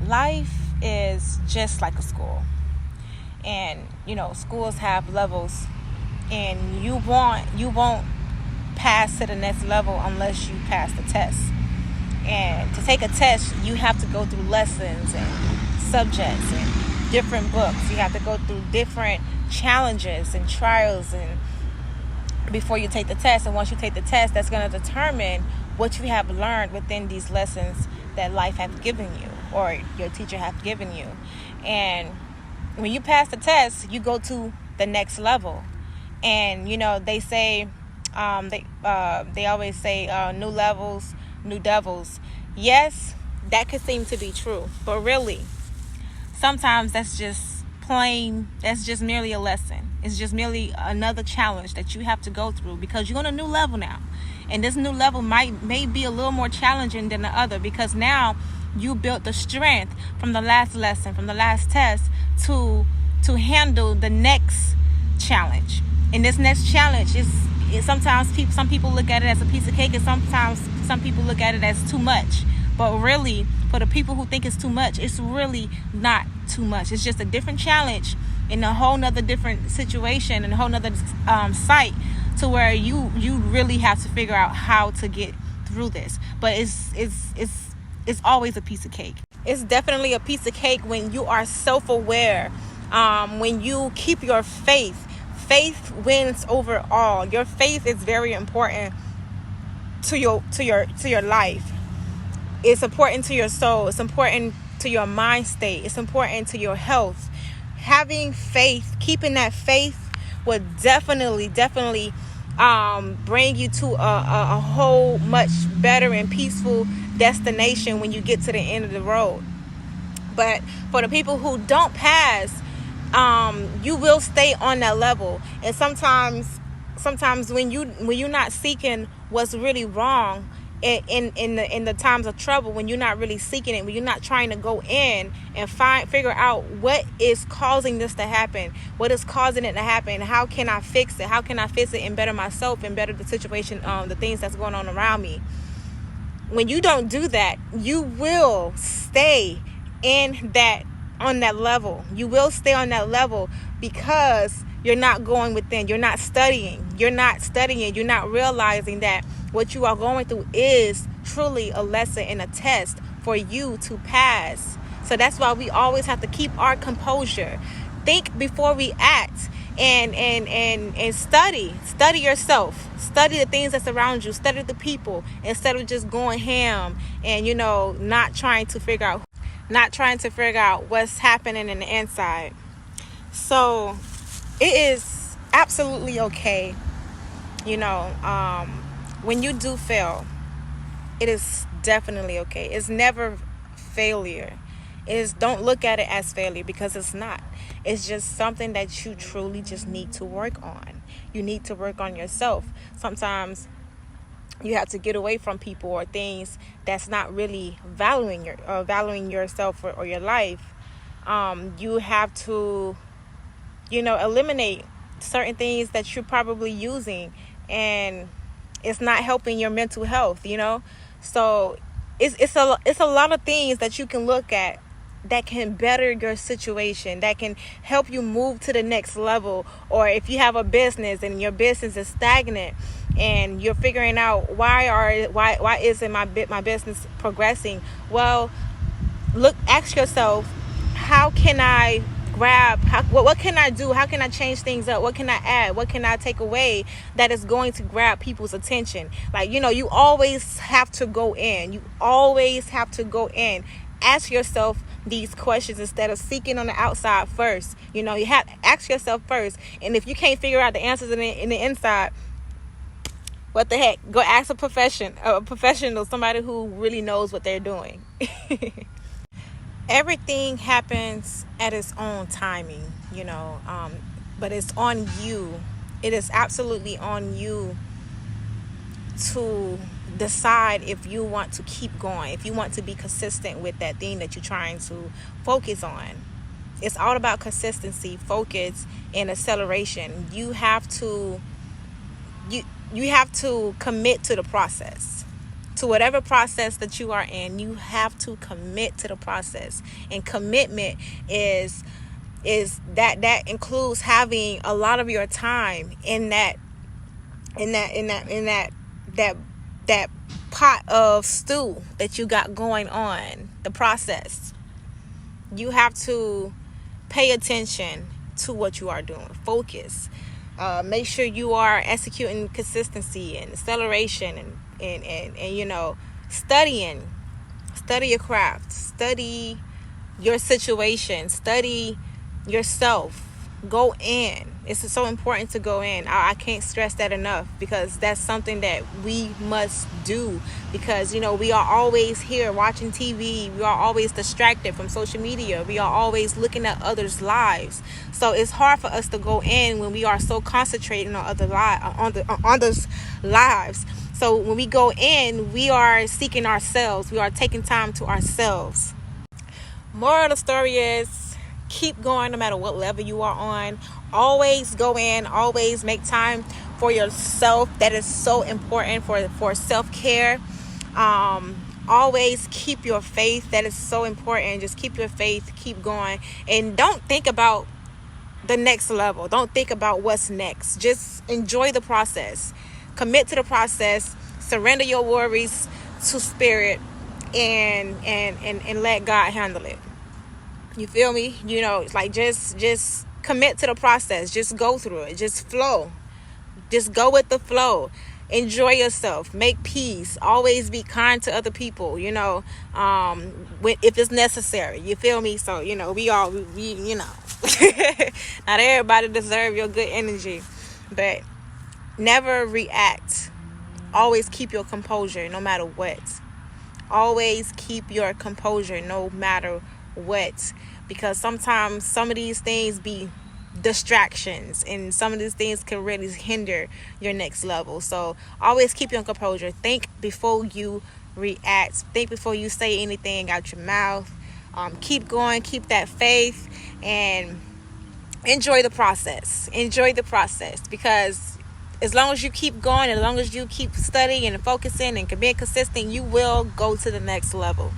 life is just like a school. And, schools have levels, and you won't pass to the next level unless you pass the test. And to take a test, you have to go through lessons and subjects and different books. You have to go through different challenges and trials and before you take the test. And once you take the test, that's going to determine what you have learned within these lessons that life has given you or your teacher has given you. And when you pass the test, you go to the next level. And they say they always say new levels, new devils. Yes, that could seem to be true, but really sometimes that's just merely a lesson. It's just merely another challenge that you have to go through because you're on a new level now. And this new level may be a little more challenging than the other because now you built the strength from the last lesson, from the last test to handle the next challenge. And this next challenge is sometimes some people look at it as a piece of cake, and sometimes some people look at it as too much. But really, for the people who think it's too much, it's really not too much. It's just a different challenge in a whole nother different situation and a whole nother site to where you really have to figure out how to get through this. But it's always a piece of cake. It's definitely a piece of cake when you are self-aware, when you keep your faith. Faith wins over all. Your faith is very important to your life. It's important to your soul. It's important to your mind state. It's important to your health. Having faith, keeping that faith will definitely bring you to a whole much better and peaceful destination when you get to the end of the road. But for the people who don't pass, you will stay on that level. And sometimes when you're not seeking what's really wrong in the times of trouble, when you're not really seeking it, when you're not trying to go in and figure out what is causing this to happen, what is causing it to happen, how can I fix it, and better myself and better the situation, the things that's going on around me. When you don't do that, you will stay on that level. You will stay on that level because you're not going within. You're not studying. You're not realizing that what you are going through is truly a lesson and a test for you to pass. So that's why we always have to keep our composure. Think before we act, and study yourself. Study the things that's around you. Study the people instead of just going ham and not trying to figure out what's happening in the inside. So it is absolutely okay, when you do fail, it is definitely okay. It's never failure. Don't look at it as failure because it's not. It's just something that you truly just need to work on. You need to work on yourself. Sometimes you have to get away from people or things that's not really valuing yourself or your life. You have to, eliminate certain things that you're probably using, and it's not helping your mental health. So it's a lot of things that you can look at that can better your situation, that can help you move to the next level. Or if you have a business and your business is stagnant and you're figuring out why isn't my business progressing, well, ask yourself, how can I what can I do? How can I change things up? What can I add? What can I take away that is going to grab people's attention? You always have to go in. Ask yourself these questions instead of seeking on the outside first. You have to ask yourself first. And if you can't figure out the answers in the inside, what the heck? Go ask a professional, somebody who really knows what they're doing. Everything happens at its own timing, but it's on you. It is absolutely on you to decide if you want to keep going, if you want to be consistent with that thing that you're trying to focus on. It's all about consistency, focus, and acceleration. You have to commit to the process. to whatever process that you are in, you have to commit to the process. And commitment is that includes having a lot of your time in that pot of stew that you got going on, the process. You have to pay attention to what you are doing. Focus. Make sure you are executing consistency and acceleration and studying. Study your craft. Study your situation. Study yourself. Go in. It's so important to go in. I can't stress that enough, because that's something that we must do, because we are always here watching TV. We are always distracted from social media. We are always looking at others' lives. So it's hard for us to go in when we are so concentrating on others' lives. So when we go in, we are seeking ourselves. We are taking time to ourselves. Moral of the story is, keep going no matter what level you are on. Always go in. Always make time for yourself. That is so important for self-care. Always keep your faith. That is so important. Just keep your faith. Keep going. And don't think about the next level. Don't think about what's next. Just enjoy the process. Commit to the process. Surrender your worries to spirit, and let God handle it. You feel me? It's like just commit to the process. Just go through it. Just flow. Just go with the flow. Enjoy yourself. Make peace. Always be kind to other people, if it's necessary. You feel me? So, we not everybody deserve your good energy, but never react. Always keep your composure no matter what. Always keep your composure no matter what, because sometimes some of these things be distractions, and some of these things can really hinder your next level. So always keep your composure. Think before you react. Think before you say anything out your mouth. Keep going. Keep that faith, and enjoy the process. Enjoy the process, because as long as you keep going, as long as you keep studying and focusing and being consistent, you will go to the next level.